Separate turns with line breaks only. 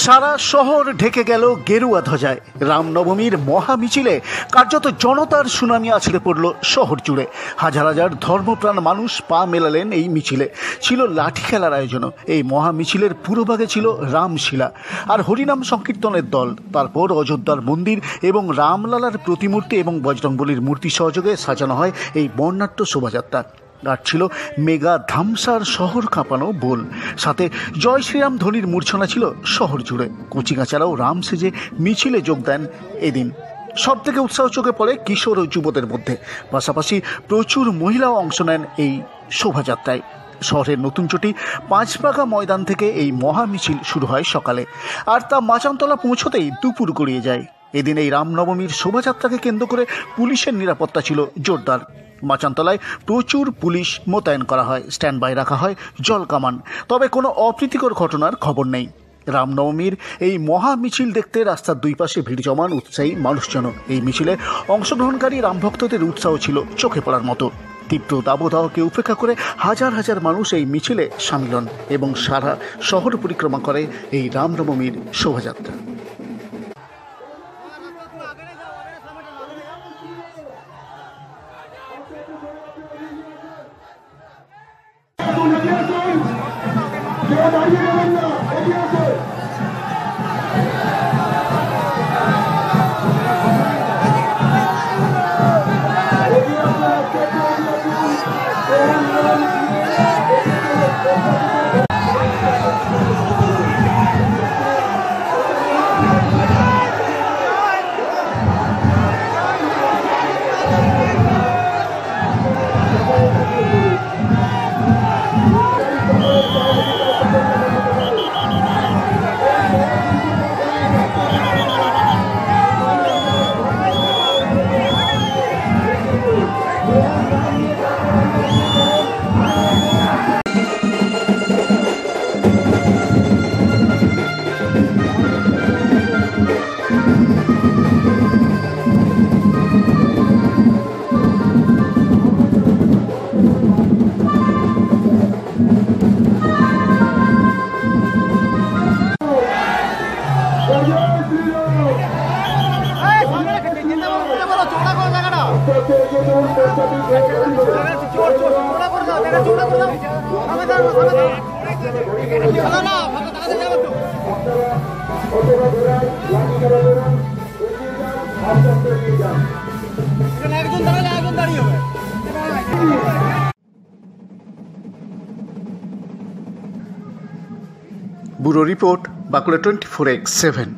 সারা শহর ঢেকে গেল গেরুয়া ধ্বজায়। রামনবমীর মহা মিছিলে কার্যত জনতার সুনামি আছড়ে পড়ল শহর জুড়ে। হাজার হাজার ধর্মপ্রাণ মানুষ পা মেলালেন এই মিছিলে। ছিল লাঠি খেলার আয়োজনও। এই মহা মিছিলের পুরোভাগে ছিল রামশিলা আর হরিনাম সংকীর্তনের দল। তারপর অযোধ্যার মন্দির এবং রামলালার প্রতিমূর্তি এবং বজরংবলীর মূর্তি সহযোগে সাজানো হয় এই বর্ণাঢ্য শোভাযাত্রা। আর ছিল মেগা ধামসার শহর কাঁপানো বোল, সাথে জয় শ্রীরাম ধ্বনির মূর্ছনা ছিল শহর জুড়ে। কচিকাঁচারাও রাম সেজে মিছিলে যোগ দেন এদিন। সব থেকে উৎসাহ চোখে পড়ে কিশোর ও যুবদের মধ্যে। পাশাপাশি প্রচুর মহিলাও অংশ নেন এই শোভাযাত্রায়। শহরের নতুন চটি পাঁচবাগা ময়দান থেকে এই মহা মিছিল শুরু হয় সকালে, আর তা মাচানতলা পৌঁছতেই দুপুর গড়িয়ে যায়। এদিন এই রামনবমীর শোভাযাত্রাকে কেন্দ্র করে পুলিশের নিরাপত্তা ছিল জোরদার। মাচানতলায় প্রচুর পুলিশ মোতায়েন করা হয়, স্ট্যান্ড বাই রাখা হয় জল কামান। তবে কোনো অপ্রীতিকর ঘটনার খবর নেই। রামনবমীর এই মহা মিছিল দেখতে রাস্তার দুই পাশে ভিড় জমান উৎসাহী মানুষজন। এই মিছিলে অংশগ্রহণকারী রামভক্তদের উৎসাহ ছিল চোখে পড়ার মতো। তীব্র দাবদাহকে উপেক্ষা করে হাজার হাজার মানুষ এই মিছিলে সামিল হন এবং সারা শহর পরিক্রমা করে এই রামনবমীর শোভাযাত্রা। Bureau report, Bankura 24x7।